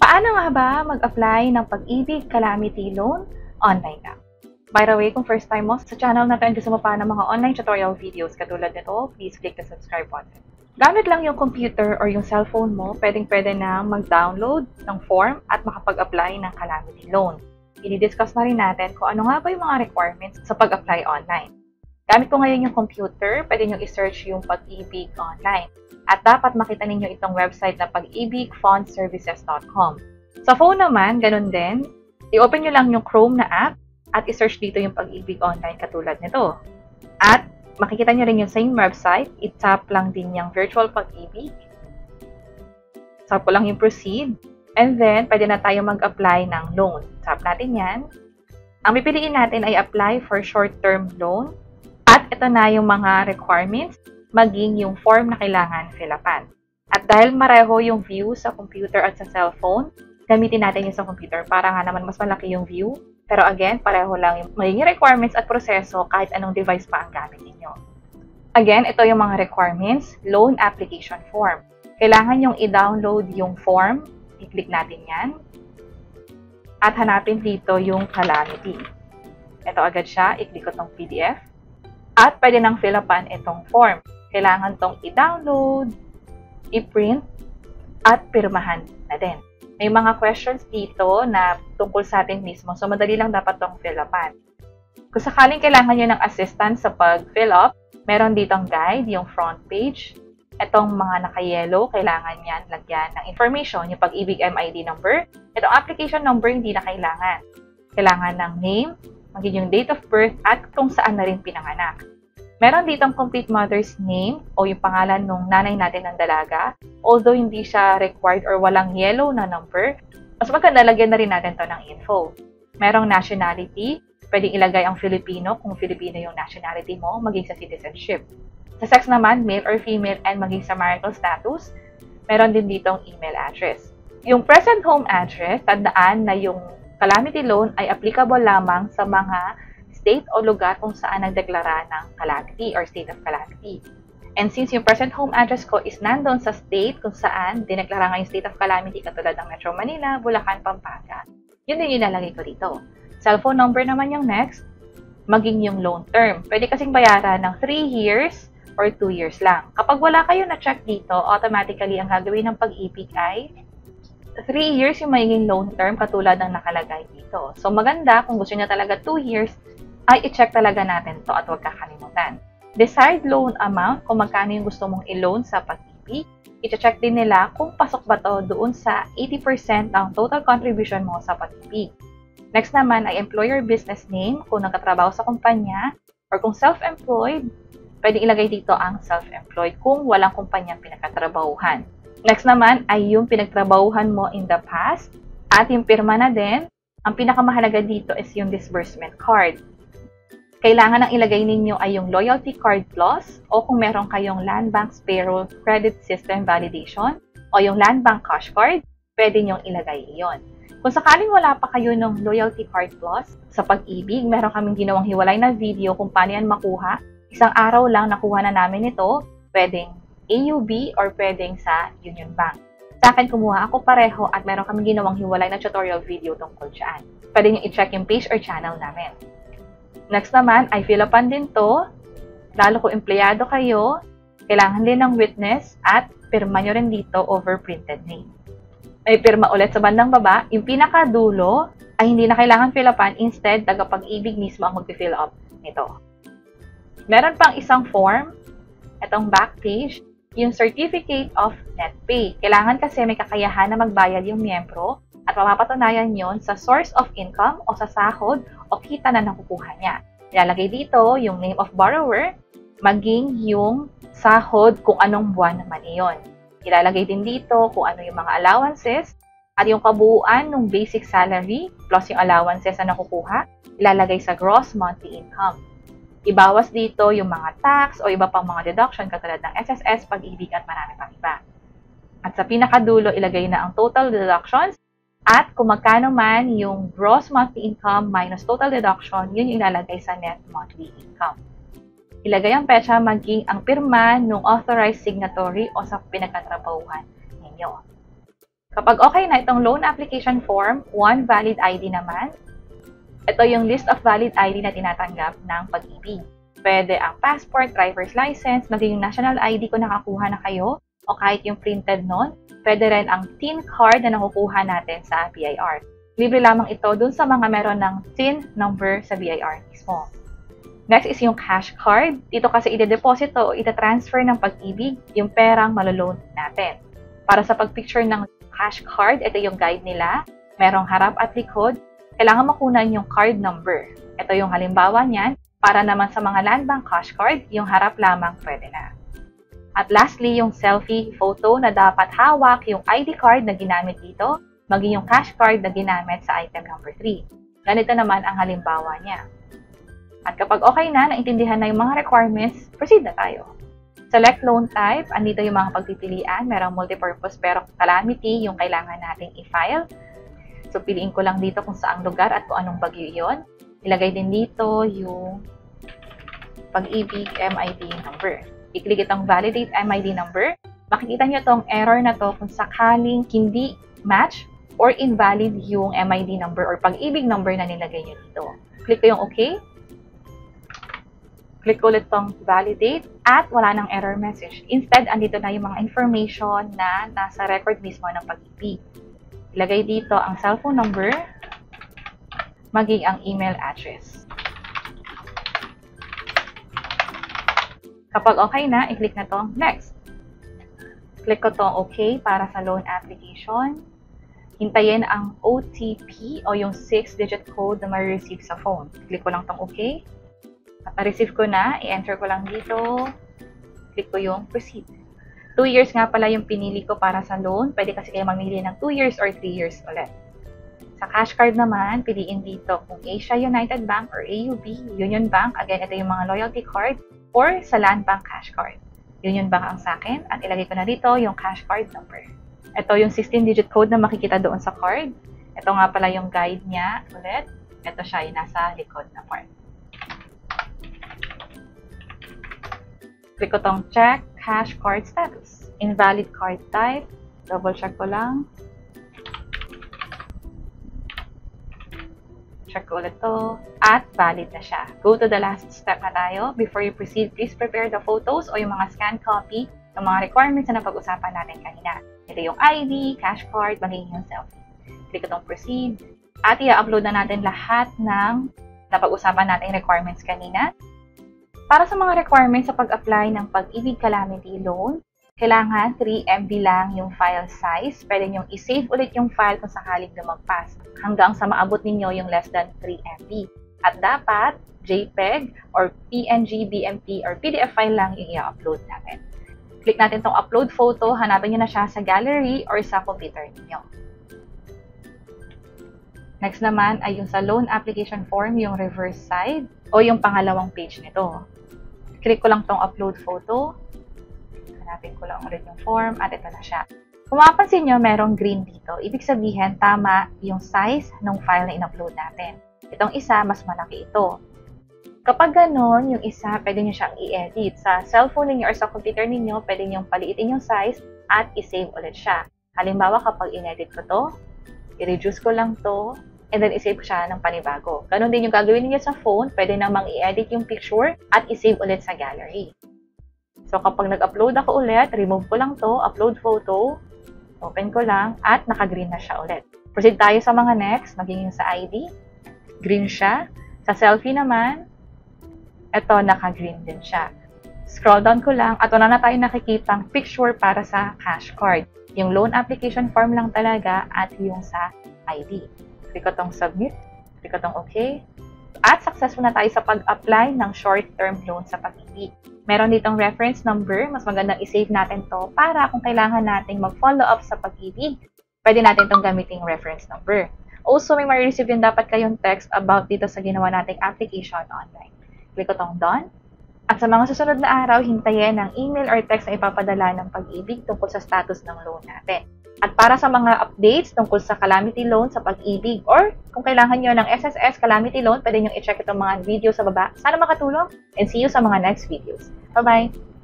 Paano nga ba mag-apply ng Pag-ibig Calamity Loan online lang? By the way, kung first time mo sa channel natin, gusto mo pa ng mga online tutorial videos katulad nito, please click the subscribe button. Gamit lang yung computer or yung cellphone mo, pwedeng-pwede na mag-download ng form at makapag-apply ng Calamity Loan. I-discuss na rin natin kung ano nga ba yung mga requirements sa pag-apply online. Gamit ko ngayon yung computer, pwede nyo i-search yung Pag-ibig online. At dapat makita ninyo itong website na pag-ibigfundservices.com. Sa phone naman, ganun din. I-open nyo lang yung Chrome na app at i-search dito yung Pag-ibig online katulad nito. At makikita nyo rin yung same website. I-tap lang din yung virtual Pag-ibig. Tap ko lang yung proceed. And then, pwede na tayo mag-apply ng loan. Tap natin yan. Ang pipiliin natin ay apply for short-term loan. At ito na yung mga requirements, maging yung form na kailangan fill-upan. At dahil mareho yung view sa computer at sa cellphone, gamitin natin yung sa computer para nga naman mas malaki yung view. Pero again, pareho lang yung magiging requirements at proseso kahit anong device pa ang gamit ninyo. Again, ito yung mga requirements, loan application form. Kailangan yung i-download yung form, i-click natin yan. At hanapin dito yung Calamity. Ito agad siya, i-click ko tong PDF. At pwede nang fill-upan itong form. Kailangan tong i-download, i-print, at pirmahan na din. May mga questions dito na tungkol sa atin mismo, so madali lang dapat tong fill-upan. Kung sakaling kailangan nyo ng assistance sa pag-fill-up, meron ditong guide, yung front page. Itong mga naka-yellow, kailangan yan lagyan ng information, yung Pag-ibig MID number. Itong application number, hindi na kailangan. Kailangan ng name, maging yung date of birth, at kung saan na rin pinanganak. Meron ditong complete mother's name o yung pangalan ng nanay natin ng dalaga. Although hindi siya required or walang yellow na number, mas maganda lagyan na rin natin to ng info. Merong nationality, pwedeng ilagay ang Filipino kung Filipino yung nationality mo, maging sa citizenship. Sa sex naman, male or female, and maging sa marital status, meron din ditong email address. Yung present home address, tandaan na yung Calamity Loan ay applicable lamang sa mga state o lugar kung saan nagdeklara ng calamity or state of calamity. And since yung present home address ko is nandun sa state kung saan dineklara nga yung state of calamity katulad ng Metro Manila, Bulacan, Pampanga, yun din yung ilalagay ko dito. Cellphone number naman yung next, maging yung loan term. Pwede kasing bayaran ng 3 years or 2 years lang. Kapag wala kayo na-check dito, automatically ang gagawin ng Pag-ibig ay 3 years yung magiging loan term katulad ng nakalagay dito. So maganda kung gusto niya talaga 2 years, ay i-check talaga natin to at huwag kakalimutan. Desired loan amount, kung magkano yung gusto mong i-loan sa Pag-ibig, i-check din nila kung pasok ba to doon sa 80% ng total contribution mo sa Pag-ibig. Next naman ay employer business name, kung nagtatrabaho sa kumpanya, or kung self-employed, pwedeng ilagay dito ang self-employed kung walang kumpanyang pinagtatrabahuhan. Next naman ay yung pinagtrabahuhan mo in the past at yung pirma na din. Ang pinakamahalaga dito is yung disbursement card. Kailangan ang ilagay ninyo ay yung Loyalty Card Plus o kung meron kayong Land Bank's Payroll Credit System Validation o yung Land Bank Cash Card, pwede nyong ilagay iyon. Kung sakaling wala pa kayo ng Loyalty Card Plus sa Pag-ibig, meron kaming ginawang hiwalay na video kung paano yan makuha. Isang araw lang nakuha na namin ito, pwedeng AUB or pwedeng sa Union Bank. Sa akin, kumuha ako pareho at meron kami ginawang hiwalay na tutorial video tungkol dyan. Pwede nyo i-check yung page or channel namin. Next naman ay fill-upan din to. Lalo kung empleyado kayo, kailangan din ng witness at pirma nyo rin dito over printed name. May pirma ulit sa bandang baba. Yung pinakadulo ay hindi na kailangan fill-upan. Instead, tagapag-ibig mismo ang mag-fill up nito. Meron pang isang form, itong back page, yung Certificate of Net Pay. Kailangan kasi may kakayahan na magbayad yung miyembro at mapapatunayan yon sa source of income o sa sahod o kita na nakukuha niya. Ilalagay dito yung name of borrower, maging yung sahod kung anong buwan naman iyon. Ilalagay din dito kung ano yung mga allowances at yung kabuuan ng basic salary plus yung allowances na nakukuha, ilalagay sa gross monthly income. Ibawas dito yung mga tax o iba pang mga deduction katulad ng SSS, Pag-ibig at marami pang iba. At sa pinakadulo, ilagay na ang total deductions at kung magkano man yung gross monthly income minus total deduction, yun yung ilalagay sa net monthly income. Ilagay ang petsa maging ang pirma ng authorized signatory o sa pinagkatrabahuhan ninyo. Kapag okay na itong loan application form, one valid ID naman. Ito yung list of valid ID na tinatanggap ng Pag-ibig. Pwede ang passport, driver's license, maging yung national ID kung nakakuha na kayo, o kahit yung printed nun. Pwede rin ang TIN card na nakukuha natin sa BIR. Libre lamang ito dun sa mga meron ng TIN number sa BIR mismo. Next is yung cash card. Dito kasi ide-deposito o ita-transfer ng Pag-ibig yung perang maloloan natin. Para sa pag-picture ng cash card, ito yung guide nila. Merong harap at likod. Kailangan makunan yung card number. Ito yung halimbawa niyan. Para naman sa mga Land Bank cash card, yung harap lamang pwede na. At lastly, yung selfie photo na dapat hawak yung ID card na ginamit dito, maging yung cash card na ginamit sa item number 3. Ganito naman ang halimbawa niya. At kapag okay na, naintindihan na yung mga requirements, proceed na tayo. Select loan type. Andito yung mga pagpipilian. Merong multipurpose pero calamity yung kailangan nating i-file. So, piliin ko lang dito kung saang lugar at kung anong bagyo yon. Ilagay din dito yung Pag-ibig MID number. I-click itong validate MID number. Makikita nyo itong error na to kung sakaling hindi match or invalid yung MID number or Pag-ibig number na nilagay nyo dito. Click ko yung OK. Click ulit tong validate at wala nang error message. Instead, andito na yung mga information na nasa record mismo ng Pag-ibig. Ilagay dito ang cellphone number, maging ang email address. Kapag okay na, i-click na tong next. Click ko tong OK para sa loan application. Hintayin ang OTP o yung 6-digit code na ma-receive sa phone. Click ko lang tong OK. At na-receive ko na, i-enter ko lang dito, click ko yung proceed. 2 years nga pala yung pinili ko para sa loan. Pwede kasi kayo mamili ng 2 years or 3 years ulit. Sa cash card naman, piliin dito kung Asia United Bank or AUB, Union Bank. Again, ito yung mga loyalty card or sa Land Bank cash card. Union Bank ang sa akin at ilagay ko na dito yung cash card number. Ito yung 16-digit code na makikita doon sa card. Ito nga pala yung guide niya ulit. Ito siya yung nasa likod na part. Click ko tong check cash card status. Invalid card type. Double check ko lang. Check ko ulit to. At valid na siya. Go to the last step na tayo. Before you proceed, please prepare the photos o yung mga scan copy ng mga requirements na napag-usapan natin kanina. Ito yung ID, cash card, magiging yung selfie. Click ko tong proceed. At i-upload na natin lahat ng napag-usapan natin requirements kanina. Para sa mga requirements sa pag-apply ng Pag-ibig Calamity Loan, kailangan 3 MB lang yung file size. Pwede nyong i-save ulit yung file kung sakaling lumagpas hanggang sa maabot ninyo yung less than 3 MB. At dapat JPEG or PNG, BMP or PDF file lang yung i-upload natin. Click natin tong upload photo, hanapin nyo na siya sa gallery or sa computer ninyo. Next naman ay yung sa loan application form, yung reverse side o yung pangalawang page nito. Click ko lang tong upload photo. Hanapin ko lang ulit yung form at ito na siya. Kung mapapansin nyo, merong green dito. Ibig sabihin, tama yung size ng file na in-upload natin. Itong isa, mas malaki ito. Kapag ganon, yung isa, pwede nyo siyang i-edit. Sa cellphone ninyo or sa computer ninyo, pwede nyo paliitin yung size at i-save ulit siya. Halimbawa, kapag in-edit ko to, i-reduce ko lang to, and then i-save siya ng panibago. Ganon din yung gagawin niyo sa phone, pwede namang i-edit yung picture at i-save ulit sa gallery. So kapag nag-upload ako ulit, remove ko lang to, upload photo, open ko lang, at naka-green na siya ulit. Proceed tayo sa mga next, maging yung sa ID, green siya. Sa selfie naman, eto naka-green din siya. Scroll down ko lang at wala na tayo nakikitang picture para sa cash card. Yung loan application form lang talaga at yung sa ID. Click ko tong submit, click ko tong OK, at successful na tayo sa pag-apply ng short-term loan sa Pag-ibig. Meron ditong reference number, mas magandang i-save natin to para kung kailangan nating mag-follow up sa Pag-ibig, pwede natin tong gamiting reference number. Also, may ma-receive yung dapat kayong text about dito sa ginawa nating application online. Click ko tong done. At sa mga susunod na araw, hintayin ang email or text na ipapadala ng Pag-ibig tungkol sa status ng loan natin. At para sa mga updates tungkol sa Calamity Loan sa Pag-ibig or kung kailangan nyo ng SSS Calamity Loan, pwede nyo i-check itong mga video sa baba. Sana makatulong and see you sa mga next videos. Bye-bye!